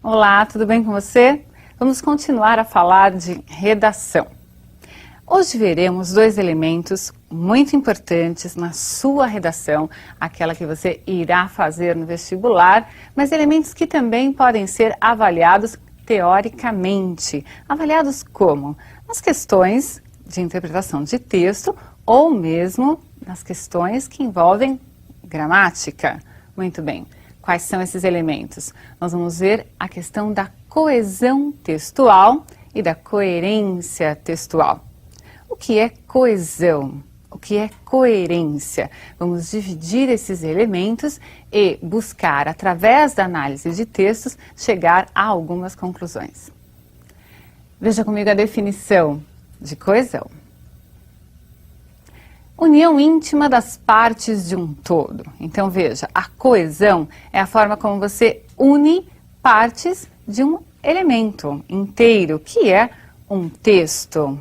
Olá, tudo bem com você? Vamos continuar a falar de redação. Hoje veremos dois elementos muito importantes na sua redação, aquela que você irá fazer no vestibular, mas elementos que também podem ser avaliados teoricamente. Avaliados como? Nas questões de interpretação de texto ou mesmo nas questões que envolvem gramática. Muito bem. Quais são esses elementos? Nós vamos ver a questão da coesão textual e da coerência textual. O que é coesão? O que é coerência? Vamos dividir esses elementos e buscar, através da análise de textos, chegar a algumas conclusões. Veja comigo a definição de coesão. União íntima das partes de um todo. Então veja, a coesão é a forma como você une partes de um elemento inteiro, que é um texto.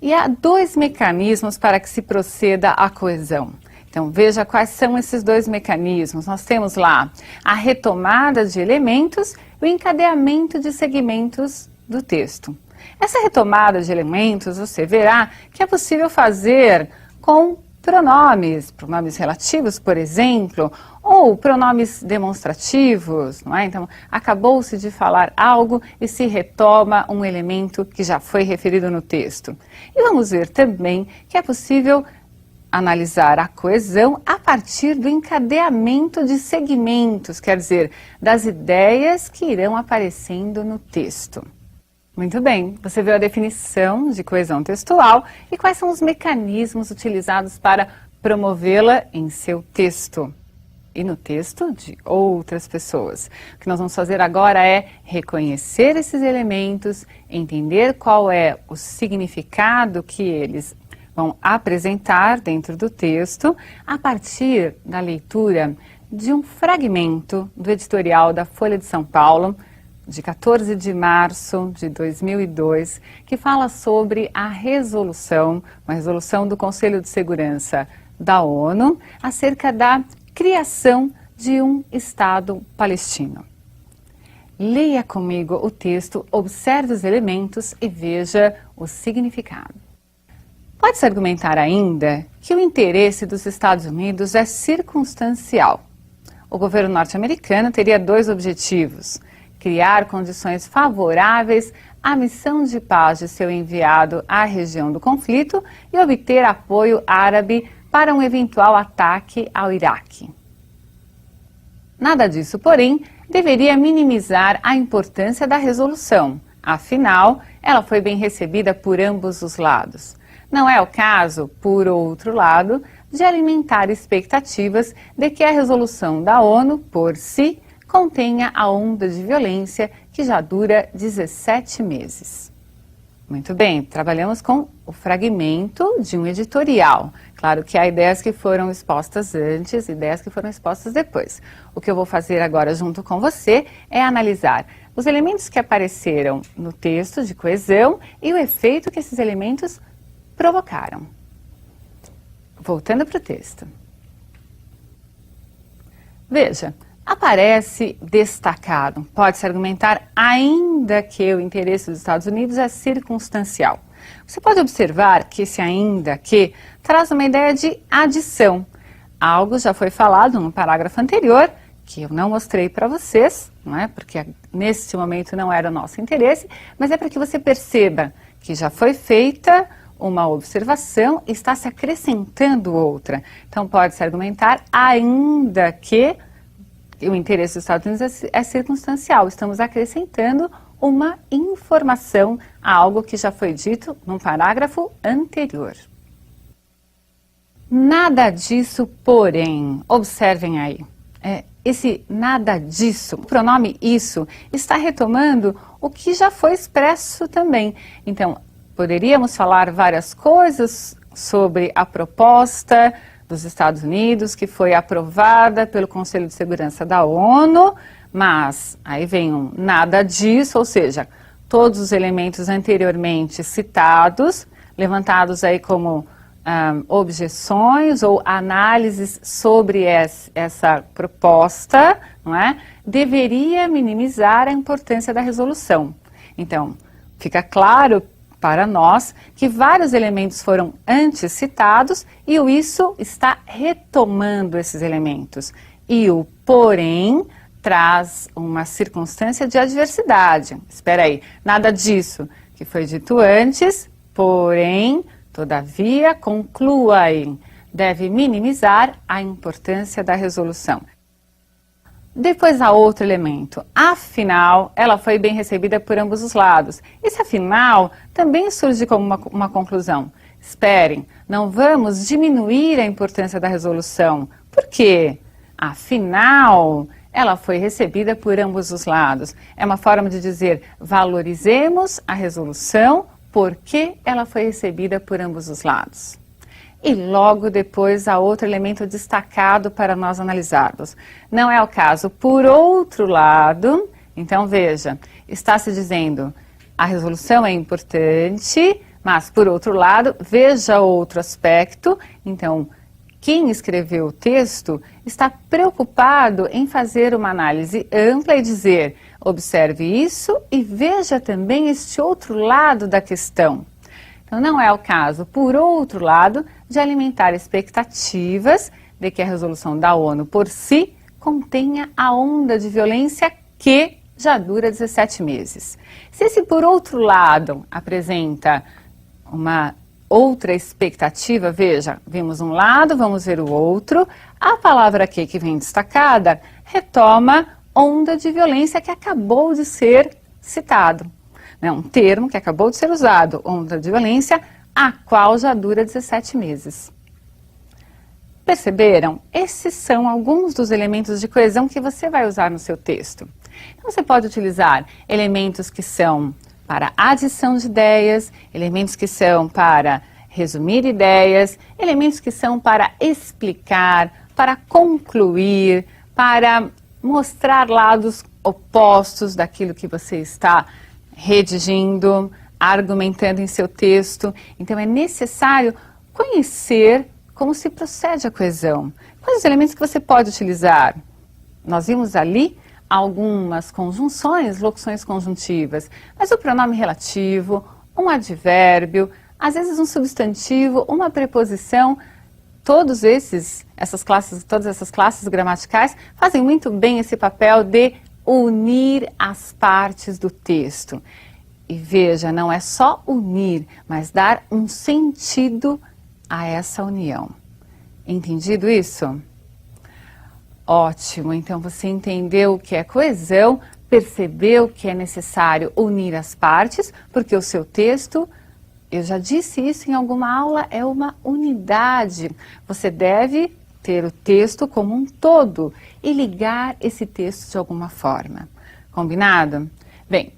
E há dois mecanismos para que se proceda à coesão. Então veja quais são esses dois mecanismos. Nós temos lá a retomada de elementos e o encadeamento de segmentos do texto. Essa retomada de elementos, você verá que é possível fazer com pronomes relativos, por exemplo, ou pronomes demonstrativos, não é? Então, acabou-se de falar algo e se retoma um elemento que já foi referido no texto. E vamos ver também que é possível analisar a coesão a partir do encadeamento de segmentos, quer dizer, das ideias que irão aparecendo no texto. Muito bem, você viu a definição de coesão textual e quais são os mecanismos utilizados para promovê-la em seu texto e no texto de outras pessoas. O que nós vamos fazer agora é reconhecer esses elementos, entender qual é o significado que eles vão apresentar dentro do texto a partir da leitura de um fragmento do editorial da Folha de São Paulo, de 14 de março de 2002, que fala sobre a resolução, uma resolução do Conselho de Segurança da ONU, acerca da criação de um Estado palestino. Leia comigo o texto, observe os elementos e veja o significado. Pode-se argumentar ainda que o interesse dos Estados Unidos é circunstancial. O governo norte-americano teria dois objetivos: criar condições favoráveis à missão de paz de seu enviado à região do conflito e obter apoio árabe para um eventual ataque ao Iraque. Nada disso, porém, deveria minimizar a importância da resolução. Afinal, ela foi bem recebida por ambos os lados. Não é o caso, por outro lado, de alimentar expectativas de que a resolução da ONU, por si, contenha a onda de violência que já dura 17 meses. Muito bem, trabalhamos com o fragmento de um editorial. Claro que há ideias que foram expostas antes, ideias que foram expostas depois. O que eu vou fazer agora junto com você é analisar os elementos que apareceram no texto de coesão e o efeito que esses elementos provocaram. Voltando para o texto. Veja, aparece destacado. Pode-se argumentar ainda que o interesse dos Estados Unidos é circunstancial. Você pode observar que esse ainda que traz uma ideia de adição. Algo já foi falado no parágrafo anterior, que eu não mostrei para vocês, não é? Porque nesse momento não era o nosso interesse, mas é para que você perceba que já foi feita uma observação e está se acrescentando outra. Então pode-se argumentar ainda que o interesse dos Estados Unidos é circunstancial. Estamos acrescentando uma informação a algo que já foi dito num parágrafo anterior. Nada disso, porém, observem aí. Esse nada disso, o pronome isso, está retomando o que já foi expresso também. Então, poderíamos falar várias coisas sobre a proposta dos Estados Unidos, que foi aprovada pelo Conselho de Segurança da ONU, mas aí vem um nada disso, ou seja, todos os elementos anteriormente citados, levantados aí como objeções ou análises sobre essa proposta, não é? Deveria minimizar a importância da resolução. Então, fica claro para nós que vários elementos foram antes citados e o isso está retomando esses elementos. E o porém traz uma circunstância de adversidade. Espera aí, nada disso que foi dito antes, porém, todavia, conclua em deve minimizar a importância da resolução. Depois há outro elemento, afinal, ela foi bem recebida por ambos os lados. Esse afinal também surge como uma conclusão. Esperem, não vamos diminuir a importância da resolução. Por quê? Afinal, ela foi recebida por ambos os lados. É uma forma de dizer, valorizemos a resolução porque ela foi recebida por ambos os lados. E logo depois há outro elemento destacado para nós analisarmos. Não é o caso. Por outro lado, então veja, está se dizendo a resolução é importante, mas por outro lado, veja outro aspecto. Então, quem escreveu o texto está preocupado em fazer uma análise ampla e dizer, observe isso e veja também este outro lado da questão. Então, não é o caso, por outro lado, de alimentar expectativas de que a resolução da ONU por si contenha a onda de violência que já dura 17 meses. Se esse, por outro lado, apresenta uma outra expectativa, veja, vimos um lado, vamos ver o outro, a palavra aqui que vem destacada retoma onda de violência que acabou de ser citado. Um termo que acabou de ser usado, onda de violência, a qual já dura 17 meses. Perceberam? Esses são alguns dos elementos de coesão que você vai usar no seu texto. Então, você pode utilizar elementos que são para adição de ideias, elementos que são para resumir ideias, elementos que são para explicar, para concluir, para mostrar lados opostos daquilo que você está redigindo, argumentando em seu texto. Então, é necessário conhecer como se procede a coesão. Quais os elementos que você pode utilizar? Nós vimos ali algumas conjunções, locuções conjuntivas, mas o pronome relativo, um advérbio, às vezes um substantivo, uma preposição, todas essas classes gramaticais fazem muito bem esse papel de unir as partes do texto. E veja, não é só unir, mas dar um sentido a essa união. Entendido isso? Ótimo, então você entendeu o que é coesão, percebeu que é necessário unir as partes, porque o seu texto, eu já disse isso em alguma aula, é uma unidade. Você deve ter o texto como um todo e ligar esse texto de alguma forma. Combinado? Bem,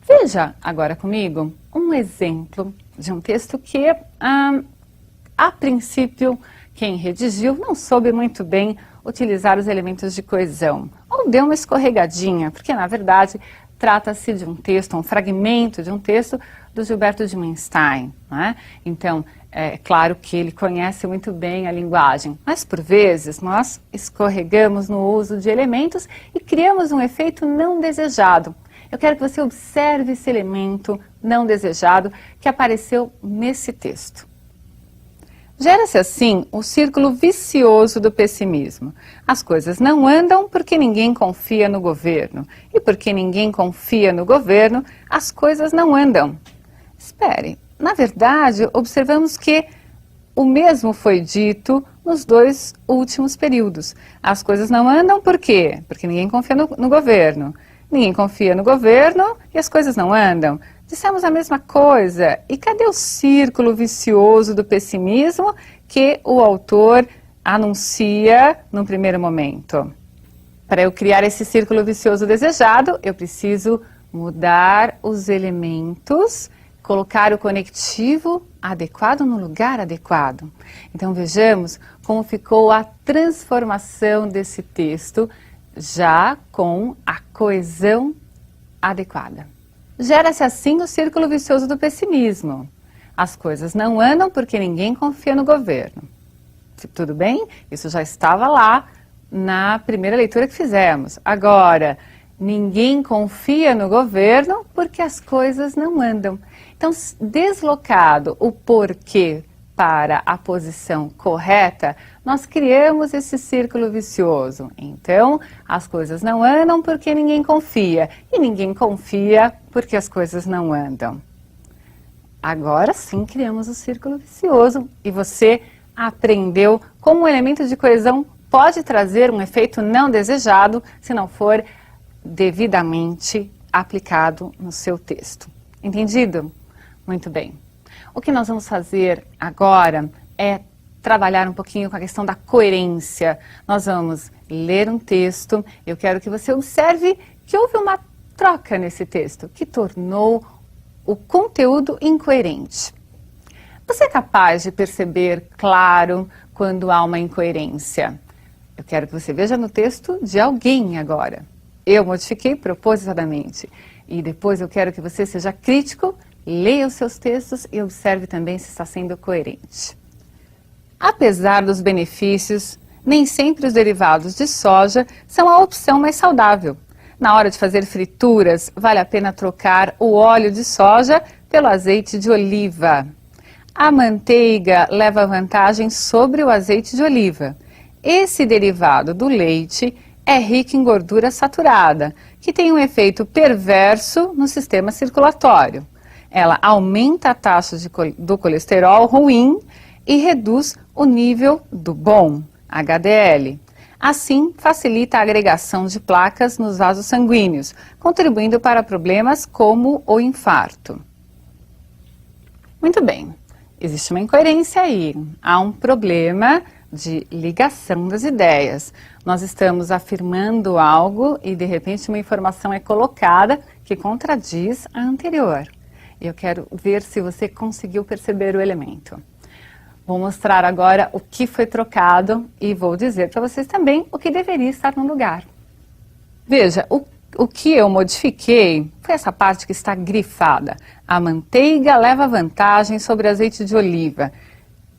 veja agora comigo um exemplo de um texto que, a princípio, quem redigiu não soube muito bem utilizar os elementos de coesão, ou deu uma escorregadinha, porque na verdade trata-se de um texto, um fragmento de um texto do Gilberto de Menstein, né? Então, é claro que ele conhece muito bem a linguagem, mas por vezes nós escorregamos no uso de elementos e criamos um efeito não desejado. Eu quero que você observe esse elemento não desejado que apareceu nesse texto. Gera-se assim o círculo vicioso do pessimismo. As coisas não andam porque ninguém confia no governo. E porque ninguém confia no governo, as coisas não andam. Espere, na verdade, observamos que o mesmo foi dito nos dois últimos períodos. As coisas não andam por quê? Porque ninguém confia no governo. Ninguém confia no governo e as coisas não andam. Dissemos a mesma coisa. E cadê o círculo vicioso do pessimismo que o autor anuncia no primeiro momento? Para eu criar esse círculo vicioso desejado, eu preciso mudar os elementos, colocar o conectivo adequado no lugar adequado. Então vejamos como ficou a transformação desse texto já com a coesão adequada. Gera-se assim o círculo vicioso do pessimismo. As coisas não andam porque ninguém confia no governo. Tudo bem? Isso já estava lá na primeira leitura que fizemos. Agora, ninguém confia no governo porque as coisas não andam. Então, deslocado o porquê para a posição correta, nós criamos esse círculo vicioso. Então, as coisas não andam porque ninguém confia. E ninguém confia porque as coisas não andam. Agora sim criamos o círculo vicioso e você aprendeu como o elemento de coesão pode trazer um efeito não desejado se não for devidamente aplicado no seu texto. Entendido? Muito bem. O que nós vamos fazer agora é trabalhar um pouquinho com a questão da coerência. Nós vamos ler um texto. Eu quero que você observe que houve uma troca nesse texto que tornou o conteúdo incoerente. Você é capaz de perceber, claro, quando há uma incoerência? Eu quero que você veja no texto de alguém agora. Eu modifiquei propositadamente. E depois eu quero que você seja crítico, leia os seus textos e observe também se está sendo coerente. Apesar dos benefícios, nem sempre os derivados de soja são a opção mais saudável. Na hora de fazer frituras, vale a pena trocar o óleo de soja pelo azeite de oliva. A manteiga leva vantagem sobre o azeite de oliva. Esse derivado do leite é rico em gordura saturada, que tem um efeito perverso no sistema circulatório. Ela aumenta a taxa do colesterol ruim e reduz o nível do bom, HDL. Assim, facilita a agregação de placas nos vasos sanguíneos, contribuindo para problemas como o infarto. Muito bem. Existe uma incoerência aí, há um problema de ligação das ideias. Nós estamos afirmando algo e de repente uma informação é colocada que contradiz a anterior. Eu quero ver se você conseguiu perceber o elemento. Vou mostrar agora o que foi trocado e vou dizer para vocês também o que deveria estar no lugar. Veja, o que eu modifiquei foi essa parte que está grifada. A manteiga leva vantagem sobre azeite de oliva.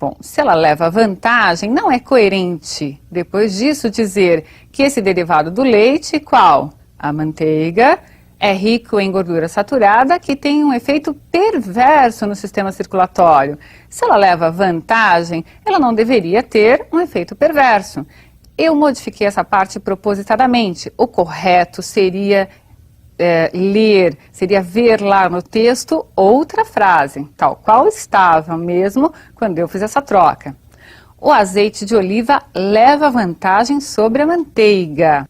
Bom, se ela leva vantagem, não é coerente. Depois disso, dizer que esse derivado do leite, qual? A manteiga, é rico em gordura saturada, que tem um efeito perverso no sistema circulatório. Se ela leva vantagem, ela não deveria ter um efeito perverso. Eu modifiquei essa parte propositadamente. O correto seria seria ver lá no texto outra frase, tal qual estava mesmo quando eu fiz essa troca. O azeite de oliva leva vantagem sobre a manteiga.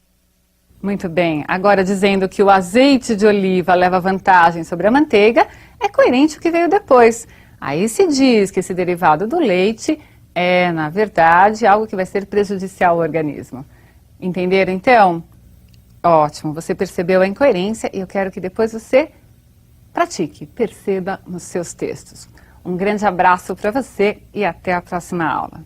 Muito bem, agora dizendo que o azeite de oliva leva vantagem sobre a manteiga, é coerente o que veio depois. Aí se diz que esse derivado do leite é, na verdade, algo que vai ser prejudicial ao organismo. Entenderam, então? Ótimo, você percebeu a incoerência e eu quero que depois você pratique, perceba nos seus textos. Um grande abraço para você e até a próxima aula.